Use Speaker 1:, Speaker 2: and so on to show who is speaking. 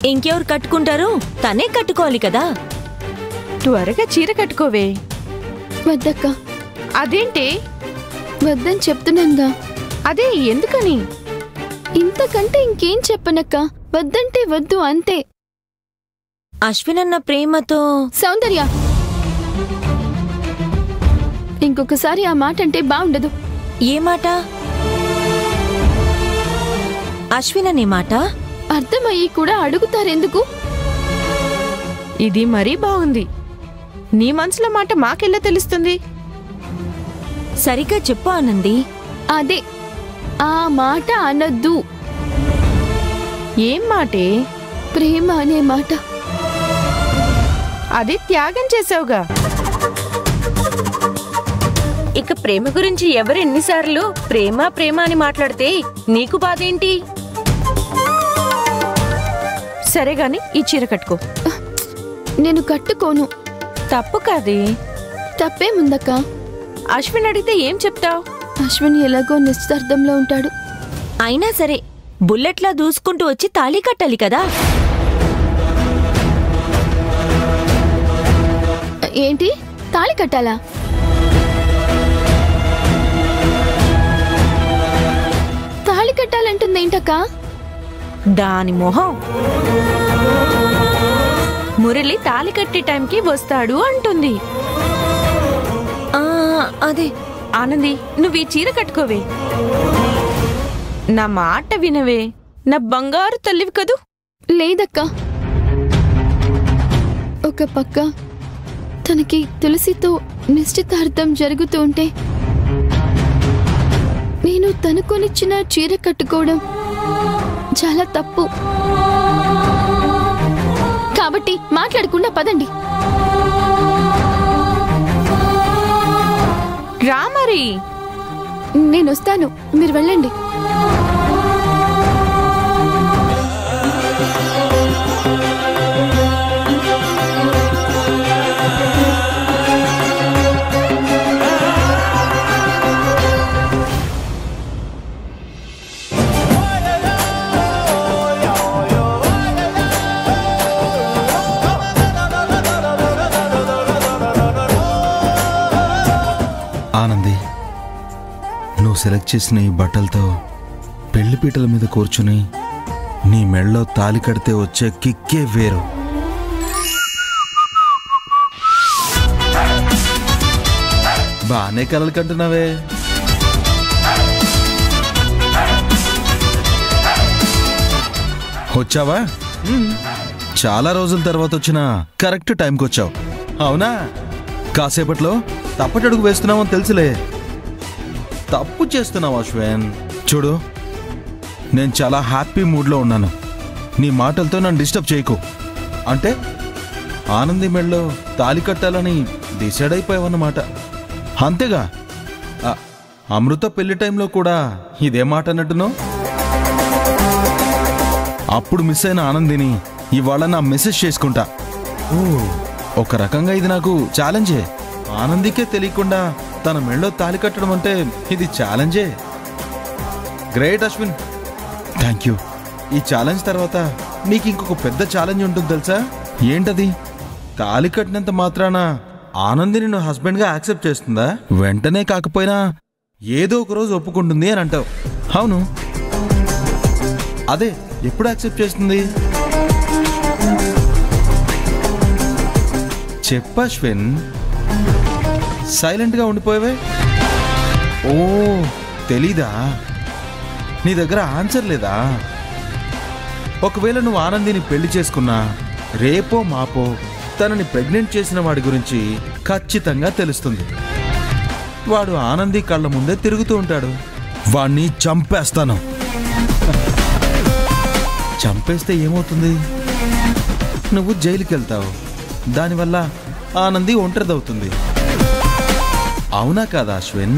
Speaker 1: ఇంకెవరు కట్టుకుంటారు? తనే కట్టుకోవాలి కదా.
Speaker 2: త్వరగా చీర కట్టుకోవే.
Speaker 3: వద్దక్క.
Speaker 2: అదేంటి?
Speaker 3: వద్దని చెప్తున్నానుగా.
Speaker 2: అదే ఎందుకని?
Speaker 3: ఇంతకంటే ఇంకేం చెప్పనక్క. వద్దంటే వద్దు అంతే.
Speaker 1: అశ్వినన్న ప్రేమతో.
Speaker 3: సౌందర్య, ఇంకొకసారి ఆ మాట అంటే బాగుండదు.
Speaker 1: ఏ మాట? అశ్విననే మాట?
Speaker 3: అర్థమయ్యి కూడా అడుగుతారెందుకు?
Speaker 2: ఇది మరీ బాగుంది. నీ మనసులో మాట మాకెలా తెలుస్తుంది?
Speaker 1: సరిగ్గా చెప్పు ఆనంది.
Speaker 3: అదే, ఆ మాట అనద్దు.
Speaker 2: ఏం మాటే?
Speaker 3: ప్రేమ అనే మాట.
Speaker 2: అది త్యాగం చేసావుగా. ఇక ప్రేమ గురించి ఎవరు ఎన్నిసార్లు ప్రేమ ప్రేమ అని మాట్లాడితే నీకు బాధేంటి? సరేగాని ఈ చీర కట్టుకో.
Speaker 3: నేను కట్టుకోను.
Speaker 2: తప్పు కాదే.
Speaker 3: తప్పేముందక్క?
Speaker 2: అశ్విన్ అడిగితే ఏం చెప్తావు?
Speaker 3: అశ్విన్ ఎలాగో నిశ్చితార్థంలో ఉంటాడు.
Speaker 1: అయినా సరే బుల్లెట్లా దూసుకుంటూ వచ్చి తాళి కట్టాలి కదా.
Speaker 3: ఏంటి? తాళి కట్టాలా? తాళి కట్టాలంటుందేంటక్క?
Speaker 2: దాని మొహం. మురళి తాళి కట్టే టైంకి వస్తాడు అంటుంది.
Speaker 1: అదే
Speaker 2: ఆనంది, నువ్వు ఈ చీర కట్టుకోవే. నా మాట వినవే. నా బంగారు తల్లివి కదూ.
Speaker 3: లేదక్క. ఒక పక్క తనకి తులసితో నిశ్చితార్థం జరుగుతూ ఉంటే నేను తను కొనిచ్చిన చీర కట్టుకోవడం చాలా తప్పు. కాబట్టి మాట్లాడకుండా పదండి.
Speaker 2: రా మరి.
Speaker 3: నేనొస్తాను, మీరు వెళ్ళండి.
Speaker 4: ఆనంది, నువ్వు సెలెక్ట్ చేసిన ఈ బట్టలతో పెళ్లిపీటల మీద కూర్చుని నీ మెళ్ళలో తాలి కడితే వచ్చే కిక్కే వేరు. బానే కలలు కంటున్నావే. వచ్చావా? చాలా రోజుల తర్వాత వచ్చిన కరెక్ట్ టైంకి వచ్చావు. అవునా? కాసేపట్లో తప్పటడుగు వేస్తున్నావని తెలుసులే. తప్పు చేస్తున్నావు అశ్విన్. చూడు, నేను చాలా హ్యాపీ మూడ్లో ఉన్నాను. నీ మాటలతో నన్ను డిస్టర్బ్ చేయకు. అంటే ఆనంది మెళ్ళలో తాలి కట్టాలని డిసైడ్ అయిపోయావన్నమాట. అంతేగా? అమృత పెళ్లి టైంలో కూడా ఇదే మాట అన్నట్టును. అప్పుడు మిస్ అయిన ఆనందిని ఇవాళ నా మెసేజ్ చేసుకుంటా. ఓ, ఒక రకంగా ఇది నాకు ఛాలెంజే. ఆనందికే తెలియకుండా తన మెళ్ళో తాలి కట్టడం అంటే ఇది ఛాలెంజే. Great Ashwin, thank you. ఈ ఛాలెంజ్ తర్వాత నీకు ఇంకొక పెద్ద ఛాలెంజ్ ఉంటుంది తెలుసా? ఏంటది? తాలి కట్టినంత మాత్రాన ఆనందిని నువ్వు హస్బెండ్గా యాక్సెప్ట్ చేస్తుందా? వెంటనే కాకపోయినా ఏదో ఒక రోజు ఒప్పుకుంటుంది అని అంటావు. అవును, అదే ఎప్పుడు యాక్సెప్ట్ చేస్తుంది? చెప్పు అశ్విన్. సైలెంట్గా ఉండిపోయావే. ఓ, తెలీదా? నీ దగ్గర ఆన్సర్ లేదా? ఒకవేళ నువ్వు ఆనందిని పెళ్లి చేసుకున్నా రేపో మాపో తనని ప్రెగ్నెంట్ చేసిన వాడి గురించి ఖచ్చితంగా తెలుస్తుంది. వాడు ఆనంది కళ్ళ ముందే తిరుగుతూ ఉంటాడు. వాణ్ణి చంపేస్తాను. చంపేస్తే ఏమవుతుంది? నువ్వు జైలుకి వెళ్తావు. దానివల్ల ఆనంది ఒంటరిదవుతుంది. అవునా కాదా అశ్విన్?